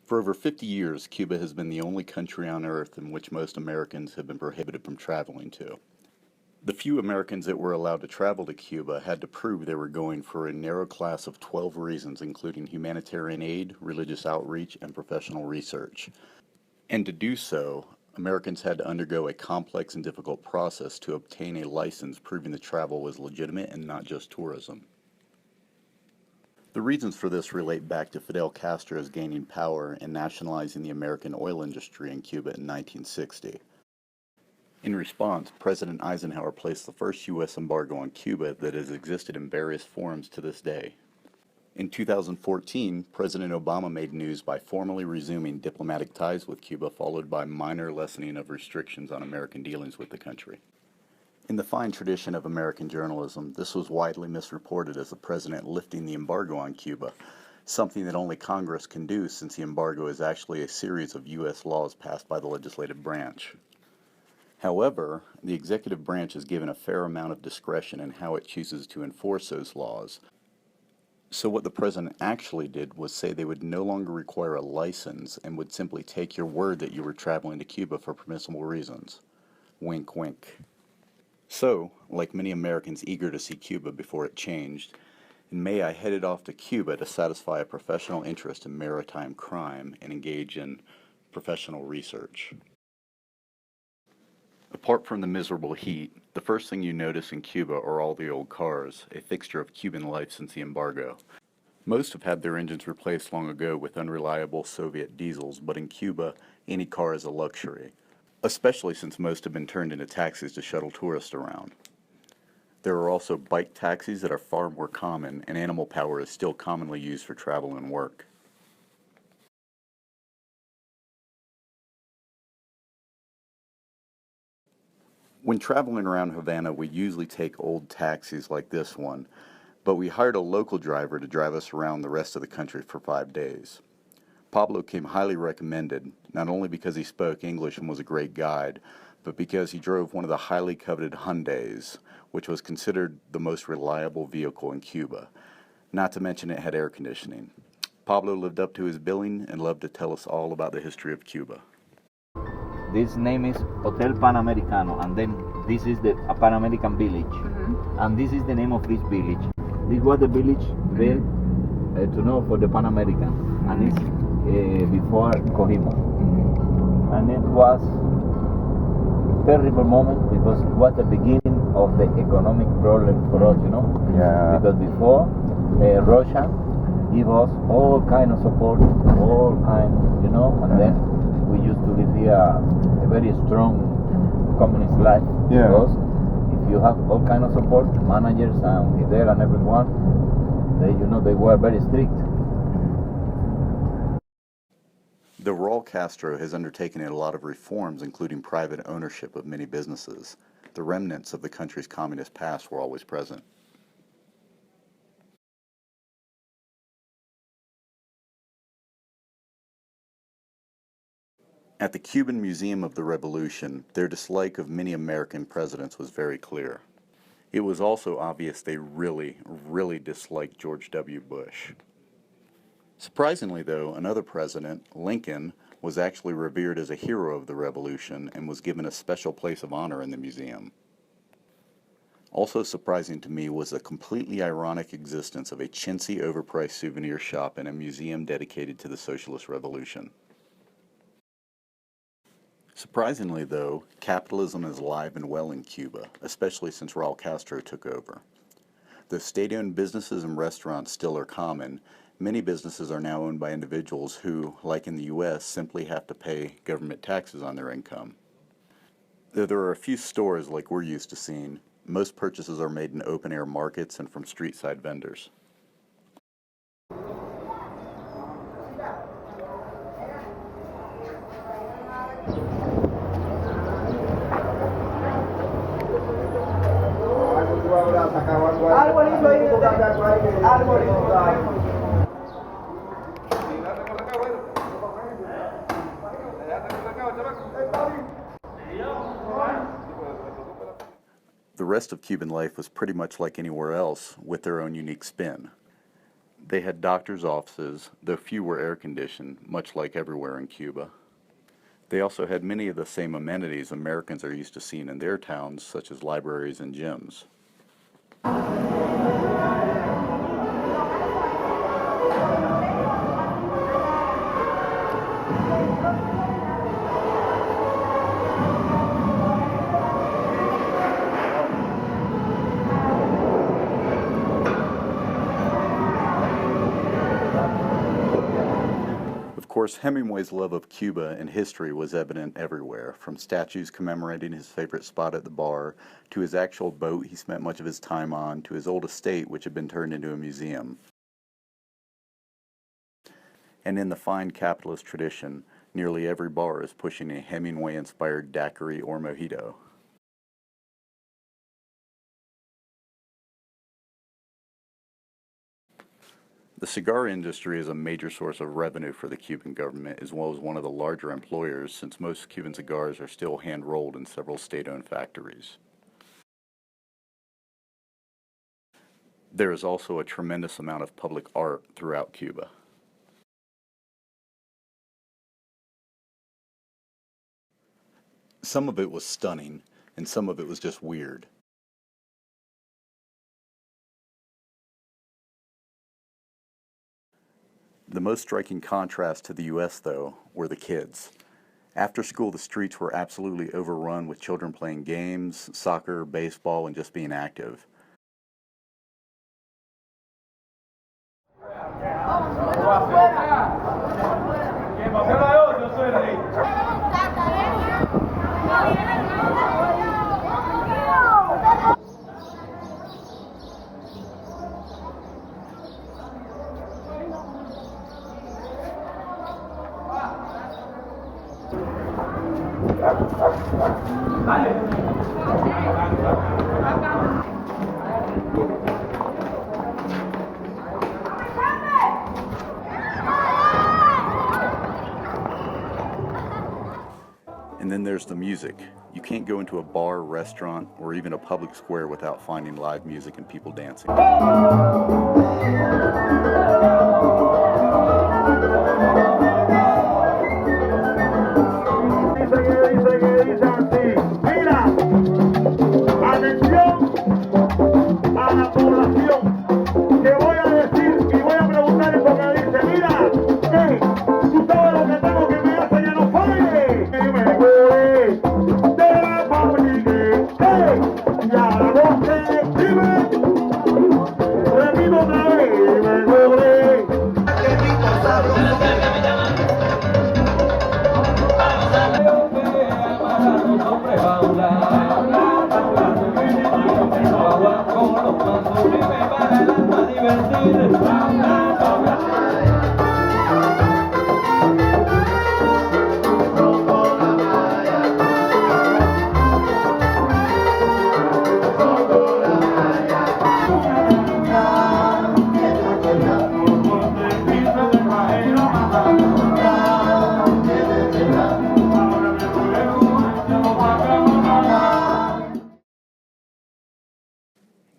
For over 50 years, Cuba has been the only country on Earth in which most Americans have been prohibited from traveling to. The few Americans that were allowed to travel to Cuba had to prove they were going for a narrow class of 12 reasons, including humanitarian aid, religious outreach, and professional research. And to do so, Americans had to undergo a complex and difficult process to obtain a license proving the travel was legitimate and not just tourism. The reasons for this relate back to Fidel Castro's gaining power and nationalizing the American oil industry in Cuba in 1960. In response, President Eisenhower placed the first U.S. embargo on Cuba that has existed in various forms to this day. In 2014, President Obama made news by formally resuming diplomatic ties with Cuba, followed by minor lessening of restrictions on American dealings with the country. In the fine tradition of American journalism, this was widely misreported as the president lifting the embargo on Cuba, something that only Congress can do since the embargo is actually a series of U.S. laws passed by the legislative branch. However, the executive branch is given a fair amount of discretion in how it chooses to enforce those laws. So what the president actually did was say they would no longer require a license and would simply take your word that you were traveling to Cuba for permissible reasons. Wink, wink. So, like many Americans eager to see Cuba before it changed, in May I headed off to Cuba to satisfy a professional interest in maritime crime and engage in professional research. Apart from the miserable heat, the first thing you notice in Cuba are all the old cars, a fixture of Cuban life since the embargo. Most have had their engines replaced long ago with unreliable Soviet diesels, but in Cuba, any car is a luxury, especially since most have been turned into taxis to shuttle tourists around. There are also bike taxis that are far more common, and animal power is still commonly used for travel and work. When traveling around Havana, we usually take old taxis like this one, but we hired a local driver to drive us around the rest of the country for 5 days. Pablo came highly recommended, not only because he spoke English and was a great guide, but because he drove one of the highly coveted Hyundais, which was considered the most reliable vehicle in Cuba. Not to mention it had air conditioning. Pablo lived up to his billing and loved to tell us all about the history of Cuba. This name is Hotel Panamericano, and then this is the Pan American Village, and this is the name of this village. This was the village built to know for the Pan American, and it's before Cohiba. And it was a terrible moment because it was the beginning of the economic problem for us, Yeah. Because before Russia gave us all kind of support, and then we used to live here a very strong communist life. Yeah. Because if you have all kind of support, managers and Fidel and everyone, they were very strict. Though Raul Castro has undertaken a lot of reforms, including private ownership of many businesses, the remnants of the country's communist past were always present. At the Cuban Museum of the Revolution, their dislike of many American presidents was very clear. It was also obvious they really, really disliked George W. Bush. Surprisingly, though, another president, Lincoln, was actually revered as a hero of the Revolution and was given a special place of honor in the museum. Also surprising to me was the completely ironic existence of a chintzy, overpriced souvenir shop in a museum dedicated to the Socialist Revolution. Surprisingly, though, capitalism is alive and well in Cuba, especially since Raul Castro took over. Though state-owned businesses and restaurants still are common, many businesses are now owned by individuals who, like in the U.S., simply have to pay government taxes on their income. Though there are a few stores like we're used to seeing, most purchases are made in open-air markets and from street-side vendors. The rest of Cuban life was pretty much like anywhere else, with their own unique spin. They had doctors' offices, though few were air-conditioned, much like everywhere in Cuba. They also had many of the same amenities Americans are used to seeing in their towns, such as libraries and gyms. Of course, Hemingway's love of Cuba and history was evident everywhere, from statues commemorating his favorite spot at the bar, to his actual boat he spent much of his time on, to his old estate which had been turned into a museum. And in the fine capitalist tradition, nearly every bar is pushing a Hemingway-inspired daiquiri or mojito. The cigar industry is a major source of revenue for the Cuban government, as well as one of the larger employers, since most Cuban cigars are still hand-rolled in several state-owned factories. There is also a tremendous amount of public art throughout Cuba. Some of it was stunning, and some of it was just weird. The most striking contrast to the US, though, were the kids. After school, the streets were absolutely overrun with children playing games, soccer, baseball, and just being active. And then there's the music. You can't go into a bar, restaurant, or even a public square without finding live music and people dancing.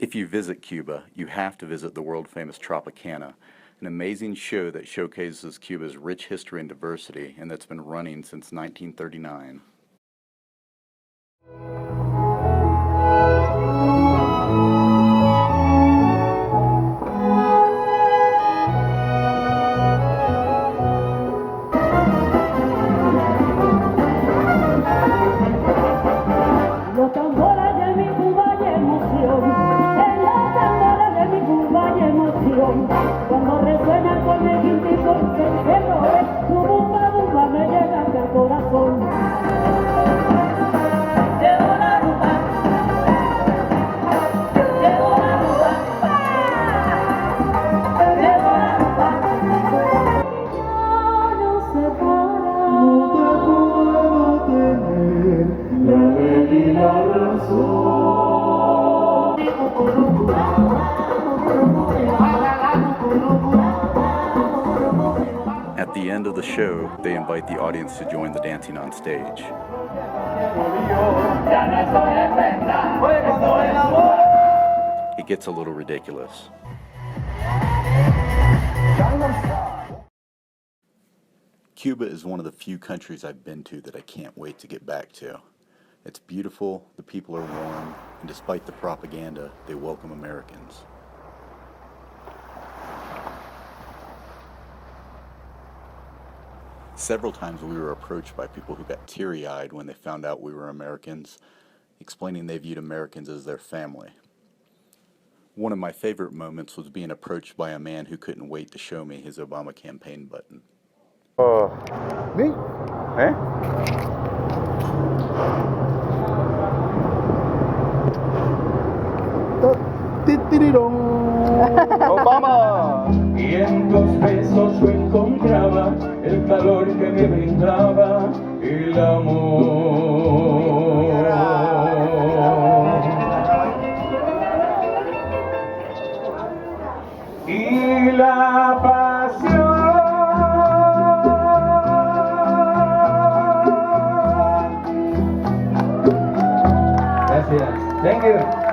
If you visit Cuba, you have to visit the world-famous Tropicana, an amazing show that showcases Cuba's rich history and diversity, and that's been running since 1939. Cuando resuena con el quintico del cerro, tu bumba bumba me llega hasta el corazón. Llegó la rumba, llegó la rumba, llegó la rumba. Ya no se para, no te puedo tener, la ley y la razón. At the end of the show, they invite the audience to join the dancing on stage. It gets a little ridiculous. Cuba is one of the few countries I've been to that I can't wait to get back to. It's beautiful, the people are warm, and despite the propaganda, they welcome Americans. Several times we were approached by people who got teary-eyed when they found out we were Americans, explaining they viewed Americans as their family. One of my favorite moments was being approached by a man who couldn't wait to show me his Obama campaign button. Me? Eh? Obama. Y en tus besos yo encontraba el calor que me brindaba el amor. Y la pasión. Gracias. Thank you.